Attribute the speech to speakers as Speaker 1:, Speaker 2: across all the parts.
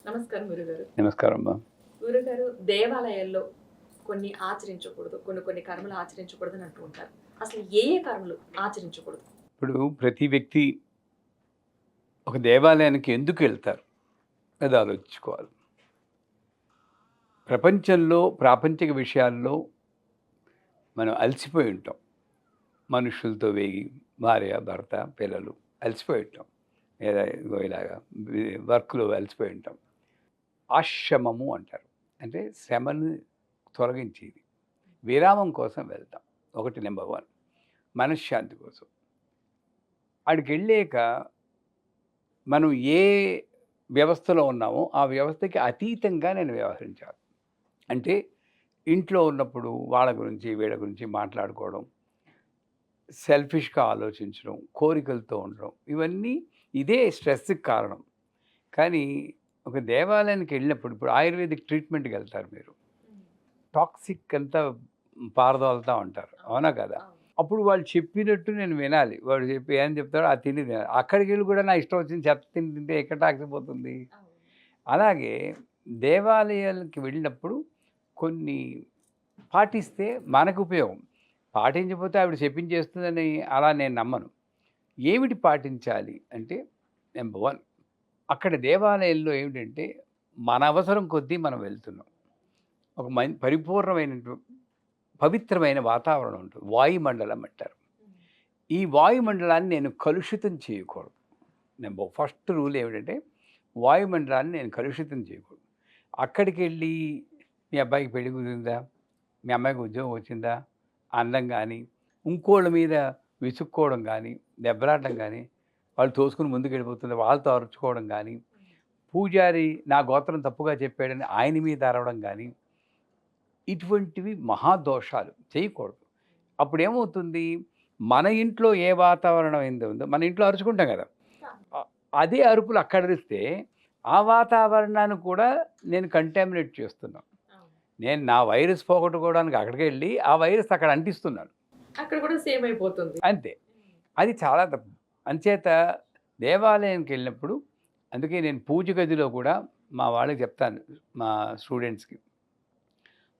Speaker 1: నమస్కారం గురుగారు.
Speaker 2: నమస్కారం అమ్మా.
Speaker 1: గురుగారు, దేవాలయాల్లో కొన్ని ఆచరించకూడదు, కొన్ని కర్మలు ఆచరించకూడదని అంటూ ఉంటారు. అసలు ఏ కర్మలు ఆచరించకూడదు?
Speaker 2: ఇప్పుడు ప్రతి వ్యక్తి ఒక దేవాలయానికి ఎందుకు వెళ్తారు అది ఆలోచించుకోవాలి. ప్రపంచంలో ప్రాపంచిక విషయాల్లో మనం అలసిపోయి ఉంటాం. మనుషులతో వేగి భార్య, భర్త, పిల్లలు అలసిపోయి ఉంటాం. లేదా ఇదిగో ఇలాగా వర్క్‌లో అలసిపోయి ఉంటాం. ఆశ్రమము అంటారు. అంటే శ్రమను తొలగించేది. విరామం కోసం వెళ్తాం. ఒకటి నంబర్ 1 మనశ్శాంతి కోసం. ఆడికెళ్ళాక మనం ఏ వ్యవస్థలో ఉన్నామో ఆ వ్యవస్థకి అతీతంగా నేను వ్యవహరించాలి. అంటే ఇంట్లో ఉన్నప్పుడు వాళ్ళ గురించి, వీళ్ళ గురించి మాట్లాడుకోవడం, సెల్ఫిష్‌గా ఆలోచించడం, కోరికలతో ఉండడం, ఇవన్నీ ఇదే స్ట్రెస్‌కి కారణం. కానీ ఒక దేవాలయానికి వెళ్ళినప్పుడు ఇప్పుడు ఆయుర్వేదిక్ ట్రీట్మెంట్‌కెళ్తారు మీరు.
Speaker 1: హ్మ్.
Speaker 2: టాక్సిక్ అంతా పారదోలుతా ఉంటారు. అవునా కదా?
Speaker 1: అవును.
Speaker 2: అప్పుడు వాళ్ళు చెప్పినట్టు నేను వినాలి. వాడు చెప్పి ఏం చెప్తాడో అది తిని తినాలి. అక్కడికెళ్ళి కూడా నా ఇష్టం వచ్చిన చెత్త తిండి తింటే ఎక్కడ టాక్సిపోతుంది?
Speaker 1: అవును.
Speaker 2: అలాగే దేవాలయాలకి వెళ్ళినప్పుడు కొన్ని పాటిస్తే మనకు ఉపయోగం. పాటించకపోతే ఆవిడ చెప్పించేస్తుందని అలా నేను నమ్మను. ఏమిటి పాటించాలి అంటే నంబర్ 1 అక్కడ దేవాలయంలో ఏమిటంటే మన అవసరం కొద్దీ మనం వెళ్తున్నాం. ఒక పరిపూర్ణమైనటు పవిత్రమైన వాతావరణం ఉంటుంది. వాయుమండలం అంటారు.
Speaker 1: హ్మ్.
Speaker 2: ఈ వాయుమండలాన్ని నేను కలుషితం చేయకూడదు. ఫస్ట్ రూల్ ఏమిటంటే వాయుమండలాన్ని నేను కలుషితం చేయకూడదు. అక్కడికెళ్ళి మీ అబ్బాయికి పెళ్లి కుదిరిందా? మీ అమ్మాయికి ఉద్యోగం వచ్చిందా? అనడం గానీ, ఇంకోళ్ళ మీద విసుక్కోవడం గానీ, దెబ్బలాడడం గానీ, వాళ్ళు తోసుకొని ముందుకెళ్ళిపోతుంటే వాళ్ళతో అరుచుకోవడం గానీ, పూజారి నా గోత్రం తప్పుగా చెప్పాడని ఆయన మీద అరవడం గానీ, ఇటువంటివి మహాదోషాలు. చేయకూడదు. అప్పుడేమవుతుంది, మన ఇంట్లో ఏ వాతావరణం అయితే ఉందో మన ఇంట్లో అరుచుకుంటాం గదా!
Speaker 1: అవును.
Speaker 2: అ అదే అరుపులు అక్కడరిస్తే, ఆ వాతావరణాన్ని కూడా నేను కంటామినేట్ చేస్తున్నాను.
Speaker 1: అవును.
Speaker 2: నేను నా వైరస్ పోగొట్టుకోవడానికి అక్కడికెళ్ళి, ఆ వైరస్ అక్కడ అంటిస్తున్నాను.
Speaker 1: అక్కడ కూడా సేమ్ అయిపోతుంది.
Speaker 2: అంతే.
Speaker 1: హ్మ్.
Speaker 2: అది చాలా తప్పు. అంచేత దేవాలయంకెళ్ళినప్పుడు అందుకే నేను పూజ గదిలో కూడా మా వాళ్ళకి చెప్తాను. మా స్టూడెంట్స్‌కి.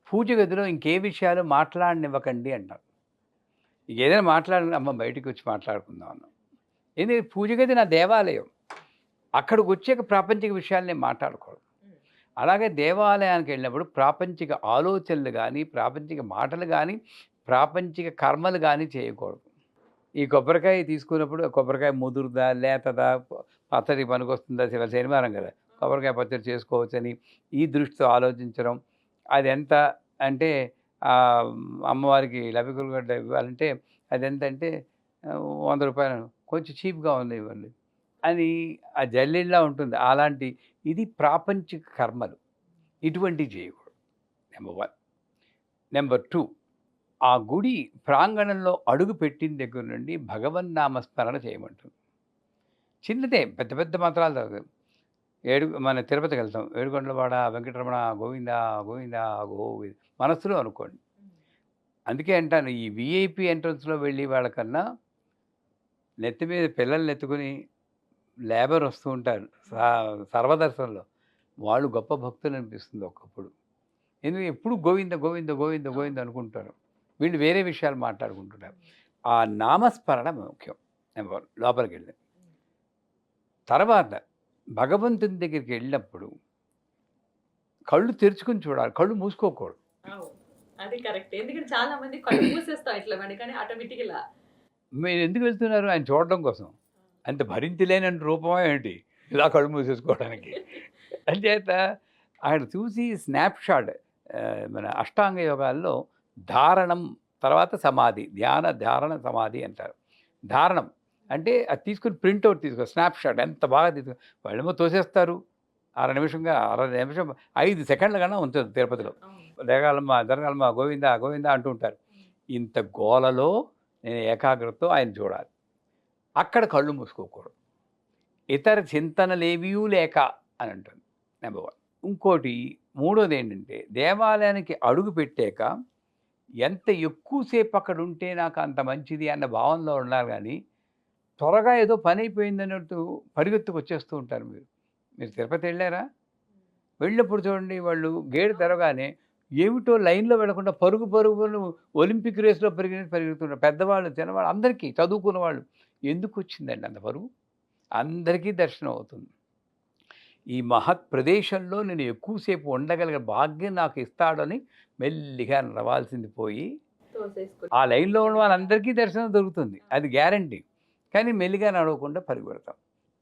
Speaker 2: పూజ గదిలో ఇంకే విషయాలు మాట్లాడనివ్వకండి అంటాను. ఏదైనా మాట్లాడాలి అమ్మ బయటికొచ్చి మాట్లాడుకుందాం అన్నాం. ఎందుకంటే పూజ గది నా దేవాలయం. అక్కడికొచ్చాక ప్రాపంచిక విషయాలు నేను మాట్లాడకూడదు.
Speaker 1: హ్మ్.
Speaker 2: అలాగే దేవాలయానికెళ్ళినప్పుడు ప్రాపంచిక ఆలోచనలు గానీ, ప్రాపంచిక మాటలు గానీ, ప్రాపంచిక కర్మలు గానీ చేయకూడదు. ఈ కొబ్బరికాయ తీసుకున్నప్పుడు ఆ కొబ్బరికాయ ముదురుదా? లేతదా? పచ్చడికి పనికొస్తుందా? శనివారం గదా!
Speaker 1: అవును.
Speaker 2: కొబ్బరికాయ పచ్చడి చేసుకోవచ్చని ఈ దృష్టితో ఆలోచించడం. అదెంత అంటే అమ్మవారికి లబికులగడ్డ ఇవ్వాలంటే అదెంతంటే రూ. 100 కొంచెం చీప్‌గా ఉంది ఇవ్వండి. అని ఆ జల్లెడలా ఉంటుంది. అలాంటి ఇది ప్రాపంచిక కర్మలు. ఇటువంటివి చేయకూడదు. నంబర్ 1. నంబర్ 2 ఆ గుడి ప్రాంగణంలో అడుగు పెట్టిన దగ్గర నుండి భగవన్నామ స్మరణ చేయమంటుంది. చిన్నదే పెద్ద పెద్ద మంత్రాలు కాదు. మన తిరుపతికెళ్తాం. ఏడుకొండలవాడ వెంకటరమణ గోవింద గోవింద గోవింద మనస్సులో అనుకోండి.
Speaker 1: హ్మ్.
Speaker 2: అందుకే అంటాను ఈ వీఐపీ ఎంట్రన్స్‌లో వెళ్ళే వాళ్ళకన్నా నెత్తి మీద పిల్లల్నెత్తుకొని లేబర్ వస్తూ ఉంటారు. సర్వదర్శనంలో. వాళ్ళు గొప్ప భక్తులనిపిస్తుంది ఒకప్పుడు. ఎందుకంటే ఎప్పుడు గోవింద గోవింద గోవింద
Speaker 1: అవును.
Speaker 2: గోవింద అనుకుంటారు. వీళ్ళు వేరే విషయాలు మాట్లాడుకుంటుంటారు.
Speaker 1: హ్మ్.
Speaker 2: ఆ నామస్మరణ ముఖ్యం. నెంబర్ 1 లోపలికెళ్ళి.
Speaker 1: హ్మ్.
Speaker 2: తర్వాత భగవంతుని దగ్గరికెళ్ళినప్పుడు కళ్ళు తెరుచుకొని చూడాలి. కళ్ళు మూసుకోకూడదు.
Speaker 1: అవును. అది కరెక్టే. ఎందుకంటే చాలా మంది కళ్ళు మూసేస్తాం ఇట్లా వెంటనే ఆటోమేటిక్‌గా ఇలా.
Speaker 2: మీరెందుకు వెళ్తున్నారు? ఆయన చూడడం కోసం. అంత భరించలేనన్ని రూపమా ఏంటి? ఇలా కళ్ళు మూసేసుకోవడానికి. అంచేత అక్కడ చూసి స్నాప్‌షాట్ మన అష్టాంగ యోగాల్లో ధారణం తర్వాత సమాధి. ధ్యాన, ధారణ, సమాధి అంటారు. ధారణం అంటే అది తీసుకొని ప్రింటౌట్ తీసుకో స్నాప్‌షాట్ ఎంత బాగా వాళ్ళేమో తోసేస్తారు. అర నిమిషం 5 సెకండ్ల కన్నా ఉంచదు తిరుపతిలో.
Speaker 1: అవును.
Speaker 2: జరగాలమ్మా, జరగాలమ్మా, గోవిందా, గోవిందా అంటూ ఉంటారు.
Speaker 1: హ్మ్.
Speaker 2: ఇంత గోలలో నేను ఏకాగ్రతతో ఆయన చూడాలి. అక్కడ కళ్ళు మూసుకోకూడదు. ఇతర చింతనలేవియూ లేక అని అంటుంది. నంబర్ 1. ఇంకోటి మూడోదేంటంటే దేవాలయానికి అడుగు పెట్టాక ఎంత ఎక్కువ సేపు అక్కడుంటే నాకు అంత మంచిది అన్న భావనలో ఉండాలి గానీ, త్వరగా ఏదో పనైపోయిందన్నట్టు పరిగెత్తుకొచ్చేస్తూ ఉంటారు మీరు. మీరు తిరుపతి ఎళ్లారా? వెళ్ళినప్పుడు చూడండి వాళ్ళు గేటు తెరవగానే ఏమిటో లైన్‌లో వెళ్ళకుండా పరుగును ఒలింపిక్ రేస్‌లో పరిగెడుతున్నారు. పెద్దవాళ్ళు, చిన్నవాళ్ళు అందరికీ చదువుకున్న వాళ్ళు. ఎందుకొచ్చిందండి అంత పరుగు? అందరికీ దర్శనం అవుతుంది. ఈ మహత్ ప్రదేశంలో నేను ఎక్కువ సేపు ఉండగలిగే భాగ్యం నాకు ఇస్తాడని మెల్లిగా నడవాల్సింది పోయి,
Speaker 1: తోసేసుకొని.
Speaker 2: ఆ లైన్‌లో ఉన్న వాళ్ళందరికీ దర్శనం దొరుకుతుంది. అది గ్యారంటీ. కానీ మెల్లిగా నడవకుండా పరుగు పెడతాం.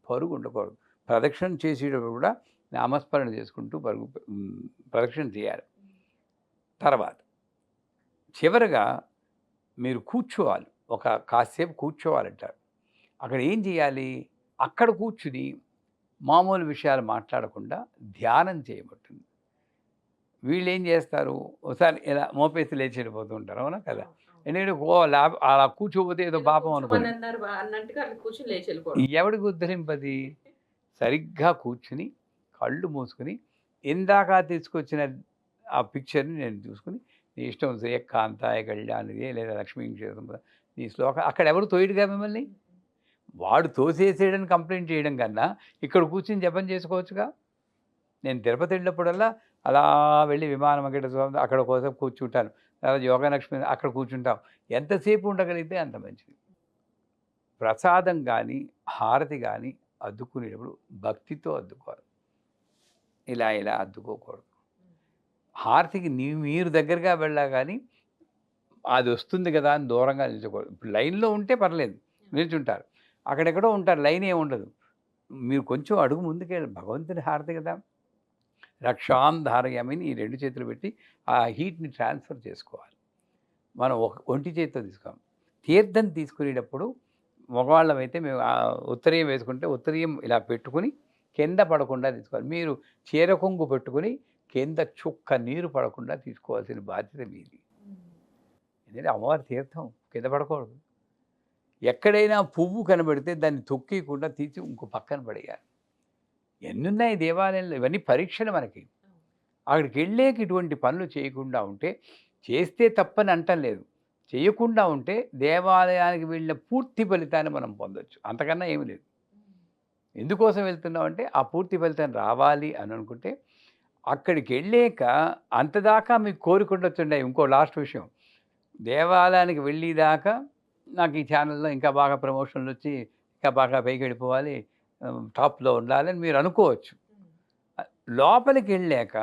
Speaker 2: పరుగు ఉండకూడదు. ప్రదక్షిణ చేసేటప్పుడు కూడా నామస్మరణ చేసుకుంటూ ప్రదక్షిణ చేయాలి. తర్వాత చివరగా మీరు కూర్చోవాలి. ఒక కాసేపు కూర్చోవాలంటారు. అక్కడ ఏం చేయాలి? అక్కడ కూర్చుని మామూలు విషయాలు మాట్లాడకుండా ధ్యానం చేయబడుతుంది. వీళ్ళేం చేస్తారు? ఒకసారి ఇలా మోపేసి లేచి వెళ్ళిపోతూ ఉంటారు. అవునా కదా? ఎందుకంటే అలా కూర్చోకపోతే ఏదో పాపం అనుకోని.
Speaker 1: కూర్చోమనన్నారు అన్నట్టుగా అట్లా కూర్చొని లేచి వెళ్ళిపోవడం.
Speaker 2: ఎవడికి ఉద్ధరింపది? సరిగ్గా కూర్చుని, కళ్ళు మూసుకొని, ఇందాక తీసుకొచ్చిన ఆ పిక్చర్‌ని నేను చూసుకొని, నీ ఇష్టం శ్రేయకాంతాయ కళ్యాణిదే లేదా లక్ష్మీ నీ శ్లోకం అక్కడ ఎవరు తోయడుగా మిమ్మల్ని. వాడు తోసేసేయడని కంప్లెయింట్ చేయడం కన్నా, ఇక్కడ కూర్చొని జపం చేసుకోవచ్చుగా. నేను తిరుపతి వెళ్ళినప్పుడల్లా అలా వెళ్ళి విమాన వెంకట స్వామి అక్కడ కోసం కూర్చుంటాను. తర్వాత యోగలక్ష్మి అక్కడ కూర్చుంటాం. ఎంతసేపు ఉండగలిగితే అంత మంచిది. ప్రసాదం గానీ, హారతి గానీ అద్దుకునేటప్పుడు భక్తితో అద్దుకోవాలి. ఇలా అద్దుకోకూడదు. హారతికి మీరు దగ్గరగా వెళ్ళా గానీ, అది వస్తుంది కదా అని దూరంగా నిల్చోకూడదు. ఇప్పుడు లైన్‌లో ఉంటే పర్లేదు, నిల్చుంటారు. అక్కడెక్కడో ఉంటారు, లైన్ ఏమి ఉండదు. మీరు కొంచెం అడుగు ముందుకెళ్ళి భగవంతుని హారతి కదా! రక్షాం ధారయామిని ఈ 2 చేతులు పెట్టి ఆ హీట్‌ని ట్రాన్స్‌ఫర్ చేసుకోవాలి. మనం ఒంటి చేత్తో తీసుకోం. తీర్థం తీసుకునేటప్పుడు మగవాళ్ళమైతే మేము ఉత్తరీయం వేసుకుంటే ఉత్తరీయం ఇలా పెట్టుకుని కింద పడకుండా తీసుకోవాలి. మీరు చీర కొంగు పెట్టుకుని కింద చుక్క నీరు పడకుండా తీసుకోవాల్సిన బాధ్యత మీది. ఎందుకంటే అమ్మవారి తీర్థం కింద పడకూడదు. ఎక్కడైనా పువ్వు కనబడితే దాన్ని తొక్కీయకుండా తీసి ఇంకో పక్కన పడేయాలి. ఎన్నున్నాయి దేవాలయంలో, ఇవన్నీ పరీక్షలు మనకి. అక్కడికి వెళ్ళాక ఇటువంటి పనులు చేయకుండా ఉంటే, చేస్తే తప్పని అంటం లేదు. చేయకుండా ఉంటే దేవాలయానికి వెళ్ళిన పూర్తి ఫలితాన్ని మనం పొందొచ్చు. అంతకన్నా ఏమి లేదు. ఎందుకోసం వెళ్తున్నామంటే ఆ పూర్తి ఫలితం రావాలి అని అనుకుంటే, అక్కడికి వెళ్ళాక అంతదాకా మీకు కోరిక ఉండొచ్చుండే. ఇంకో లాస్ట్ విషయం, దేవాలయానికి వెళ్ళేదాకా నాకు ఈ ఛానల్‌లో ఇంకా బాగా ప్రమోషన్‌లొచ్చి ఇంకా బాగా పైకి వెళ్ళిపోవాలి, టాప్‌లో ఉండాలని మీరు అనుకోవచ్చు. లోపలికెళ్ళాక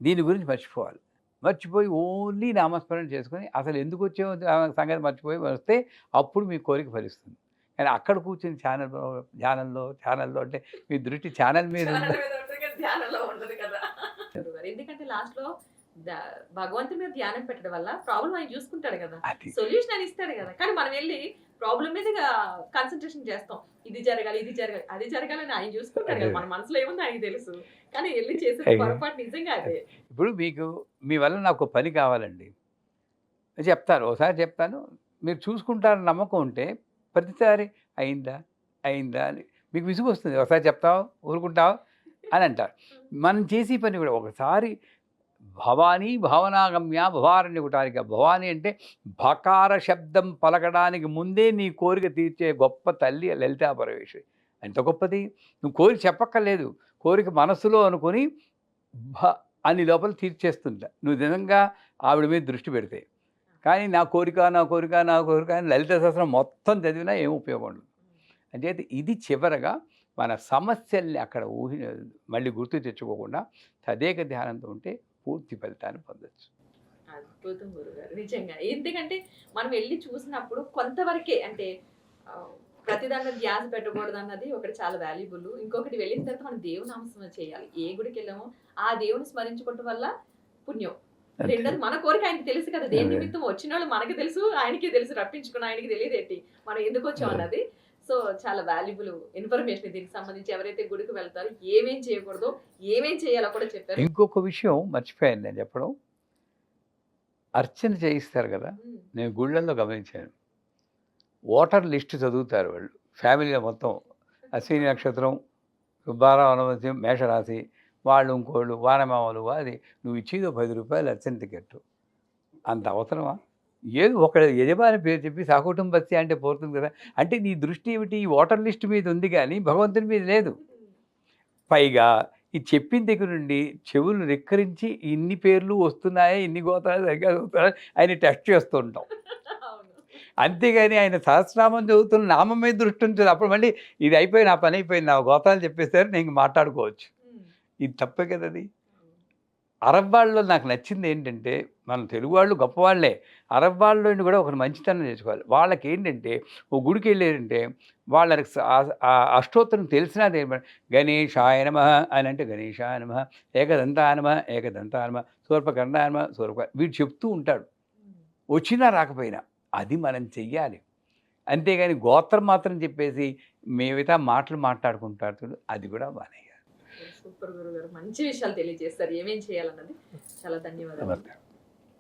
Speaker 2: దీని గురించి మర్చిపోవాలి. మర్చిపోయి ఓన్లీ నామస్మరణ చేసుకొని అసలు ఎందుకు వచ్చామో సంగతి మర్చిపోయి వస్తే అప్పుడు మీ కోరిక ఫలిస్తుంది. కానీ అక్కడ కూర్చొని ఛానల్‌లో అంటే మీ దృష్టి ఛానల్ మీద
Speaker 1: ఛానల్
Speaker 2: ఉంది.
Speaker 1: మీద ఉంటది కానీ ధ్యానంలో ఉండదు కదా! గురుగారు. ఎందుకంటే లాస్ట్‌లో ద భగవంతుని మీద ధ్యానం పెట్టడం వల్ల ప్రాబ్లమ్ ఆయన చూసుకుంటాడు కదా!
Speaker 2: అది.
Speaker 1: సొల్యూషన్ ఆయన ఇస్తాడు కదా! కానీ మనం వెళ్లి ప్రాబ్లమ్ మీదగా కాన్సంట్రేషన్ చేస్తాం. ఇది జరగాలి, ఇది జరగాలి, అది జరగాలని ఆయన చూసుకుంటాడు కదా! మన మనసులో ఏముందో ఆయనకి తెలుసు. కానీ వెళ్లి చేసే పొరపాటు నిజంగా అదే.
Speaker 2: ఇప్పుడు మీకు మీ వల్ల నాకు పని కావాలండి. చెప్తారు. ఓసారి చెప్తాను. మీరు చూసుకుంటారని నమ్మకం ఉంటే ప్రతిసారి అయిందా? అయిందా? అని మీకు విసుగొస్తుంది. ఒకసారి చెప్తావా? ఊరుకుంటావా? అని అంటారు. మనం చేసే పని కూడా ఒకసారి భవానీ భావనాగమ్య భవారణ్యకుటారిక. భవాని అంటే భకార శబ్దం పలకడానికి ముందే నీ కోరిక తీర్చే గొప్ప తల్లి లలితా పరమేశ్వరి. ఎంత గొప్పది! నువ్వు కోరిక చెప్పక్కర్లేదు. కోరిక మనస్సులో అనుకొని భ అని లోపల తీర్చేస్తుంటా. నువ్వు నిజంగా ఆవిడ మీద దృష్టి పెడితే. కానీ నా కోరిక అని లలిత సహస్రం మొత్తం చదివినా ఏం ఉపయోగం ఉండదు. అంచేత ఇది చివరగా మన సమస్యల్ని అక్కడ మళ్ళీ గుర్తు తెచ్చుకోకుండా తదేక ధ్యానంతో ఉంటే పూర్తి ఫలితాన్ని పొందొచ్చు.
Speaker 1: అద్భుతం గురుగారు. నిజంగా. ఎందుకంటే మనం వెళ్లి చూసినప్పుడు కొంతవరకే అంటే ప్రతి దాంట్లో ధ్యాస పెట్టకూడదన్నది ఒకటి చాలా వాల్యుబుల్. ఇంకొకటి వెళ్ళిన తర్వాత మనం దేవుని నామస్మరణ చేయాలి. ఏ గుడికెళ్ళామో ఆ దేవుని స్మరించుకోవటం వల్ల పుణ్యం. రెండోది మన కోరిక ఆయనకి తెలుసు కదా! దేని నిమిత్తం వచ్చినోళ్ళు మనకి తెలుసు, ఆయనకి తెలుసు. రప్పించుకున్న ఆయనకి తెలియదేంటి మనం ఎందుకు వచ్చాం అన్నది. సో చాలా వాల్యుబుల్ ఇన్ఫర్మేషన్ దీనికి సంబంధించి. ఎవరైతే గుడికి వెళ్తారో ఏమేం చేయకూడదో, ఏమేం చేయాలో కూడా చెప్పారు.
Speaker 2: ఇంకొక విషయం మర్చిపోయాను నేను చెప్పడం. అర్చన చేయిస్తారు కదా! నేను గుళ్ళల్లో గమనించాను. ఓటర్ లిస్ట్ చదువుతారు వాళ్ళు. ఫ్యామిలీలో మొత్తం అశ్విని నక్షత్రం, సుబ్బారావు అనవస్యం, మేషరాశి, వాళ్ళు ఇంకోళ్ళు వానమామలు, అది నువ్వు ఇచ్చేదో ₹10 అర్చన టికెట్టు. అంత అవసరమా? ఏదో ఒక యజమాని పేరు చెప్పి సకుటుంబస్య అంటే పోతుంది కదా! అంటే నీ దృష్టి ఏమిటి? ఈ ఓటర్ లిస్ట్ మీద ఉంది కానీ భగవంతుని మీద లేదు. పైగా ఈ చెప్పిన దగ్గర నుండి చెవులు రిక్కరించి ఇన్ని పేర్లు వస్తున్నాయా, ఇన్ని గోత్రాలు సరిగ్గా చదువుతున్నాయా అని టెస్ట్ చేస్తూ ఉంటాం.
Speaker 1: అవును.
Speaker 2: అంతేగాని ఆయన సహస్రనామం చదువుతున్న నామం మీద దృష్టి ఉంచదు. అప్పుడు మళ్ళీ ఇది అయిపోయి నా పని అయిపోయింది. నా గోత్రాలు చెప్పేసారు. నేను ఇంక మాట్లాడుకోవచ్చు.
Speaker 1: హ్మ్.
Speaker 2: ఇది తప్పే కదది.
Speaker 1: అవును.
Speaker 2: అరబ్ వాళ్ళలో నాకు నచ్చింది ఏంటంటే, మన తెలుగు వాళ్ళు గొప్పవాళ్ళే. అరబ్ వాళ్ళలోని కూడా ఒక మంచితనం నేర్చుకోవాలి. వాళ్ళకేంటంటే, ఓ గుడికెళ్ళారంటే, వాళ్ళకి అష్టోత్తరం తెలిసినది గణేశాయ నమః అని అంటే గణేశాయ నమః, ఏకదంతాయ నమః, ఏకదంతాయ నమః, శూర్పకర్ణాయ నమః, వీడు చెప్తూ ఉంటాడు.
Speaker 1: హ్మ్.
Speaker 2: వచ్చినా రాకపోయినా. అది మనం చెయ్యాలి. అంతేగాని గోత్రం మాత్రం చెప్పేసి మిగతా మాటలు మాట్లాడుకుంటారు చూడు, అది కూడా మానేయాలి.
Speaker 1: సూపర్ గురుగారు. మంచి విషయాలు తెలియజేస్తారు. ఏమేం చేయాలన్నది. చాలా ధన్యవాదాలు.
Speaker 2: నమస్కారం.